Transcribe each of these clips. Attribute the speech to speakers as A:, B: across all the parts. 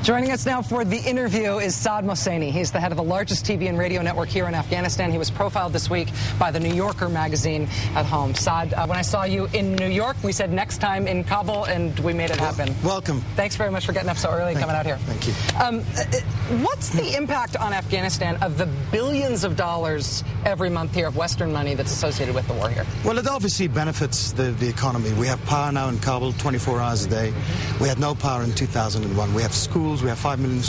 A: Joining us now for the interview is Saad Mohseni. He's the head of the largest TV and radio network here in Afghanistan. He was profiled this week by the New Yorker magazine at home. Saad, when I saw you in New York, we said next time in Kabul, and we made it happen.
B: Welcome.
A: Thanks very much for getting up so early and coming out here.
B: Thank you.
A: What's the impact on Afghanistan of the billions of dollars every month here of Western money that's associated with the war here?
B: Well, it obviously benefits the economy. We have power now in Kabul 24 hours a day. We had no power in 2001. We have schools. We have 5 million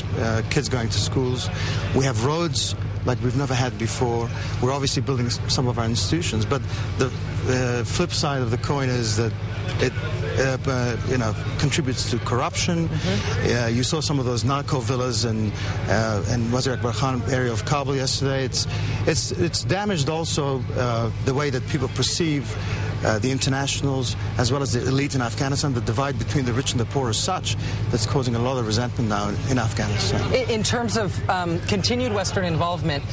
B: kids going to schools. We have roads like we've never had before. We're obviously building some of our institutions, but the flip side of the coin is that it contributes to corruption. You saw some of those narco villas in Wazir Akbar Khan area of Kabul yesterday. It's damaged also the way that people perceive the internationals as well as the elite in Afghanistan. The divide between the rich and the poor is such that's causing a lot of resentment now in Afghanistan.
A: In terms of continued Western involvement,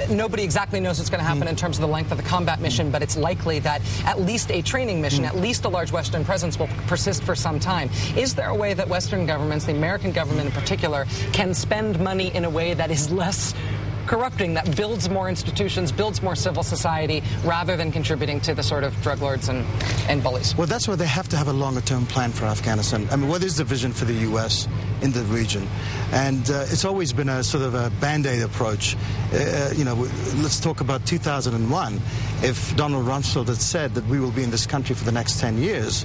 A: nobody exactly knows what's going to happen in terms of the length of the combat mission, but it's likely that at least a training mission, at least a large Western presence will persist for some time. Is there a way that Western governments, the American government in particular, can spend money in a way that is less corrupting, that builds more institutions, builds more civil society, rather than contributing to the sort of drug lords and bullies? Well,
B: that's why they have to have a longer-term plan for Afghanistan. I mean, what is the vision for the U.S. in the region? And it's always been a sort of a Band-Aid approach. Let's talk about 2001. If Donald Rumsfeld had said that we will be in this country for the next 10 years,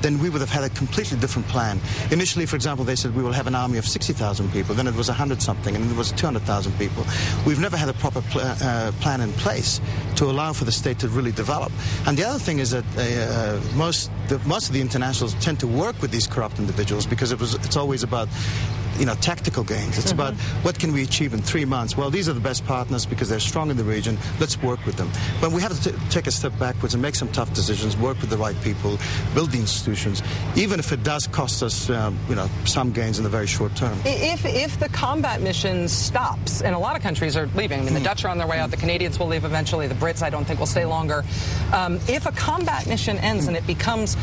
B: then we would have had a completely different plan. Initially, for example, they said we will have an army of 60,000 people. Then it was 100-something, and then it was 200,000 people. We've never had a proper plan in place to allow for the state to really develop. And the other thing is that most of the internationals tend to work with these corrupt individuals because it's always about tactical gains. It's about what can we achieve in 3 months. Well, these are the best partners because they're strong in the region. Let's work with them. But we have to take a step backwards and make some tough decisions, work with the right people, build the institutions, even if it does cost us, some gains in the very short term.
A: If the combat mission stops, and a lot of countries are leaving, I mean, the Dutch are on their way out, the Canadians will leave eventually, the Brits I don't think will stay longer. If a combat mission ends and it becomes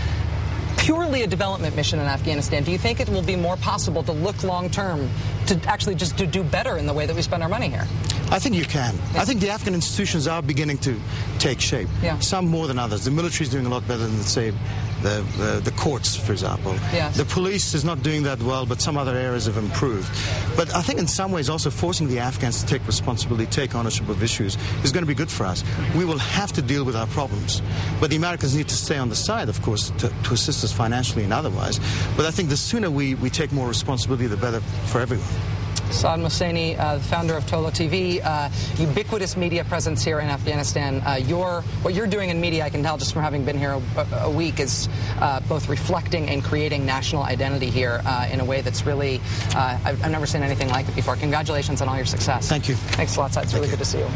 A: purely a development mission in Afghanistan, do you think it will be more possible to look long-term, to actually just to do better in the way that we spend our money here?
B: I think you can. Yeah. I think the Afghan institutions are beginning to take shape. Yeah. Some more than others. The military is doing a lot better than, say, the courts, for example.
A: Yes.
B: The police is not doing that well, but some other areas have improved. But I think in some ways also forcing the Afghans to take responsibility, take ownership of issues is going to be good for us. We will have to deal with our problems. But the Americans need to stay on the side, of course, to assist us financially and otherwise. But I think the sooner we take more responsibility, the better for everyone.
A: Saad Mohseni, the founder of Tolo TV, ubiquitous media presence here in Afghanistan. What you're doing in media, I can tell just from having been here a week, is both reflecting and creating national identity here in a way that's really, I've never seen anything like it before. Congratulations on all your success.
B: Thank you.
A: Thanks a lot, Saad. It's really good to see you.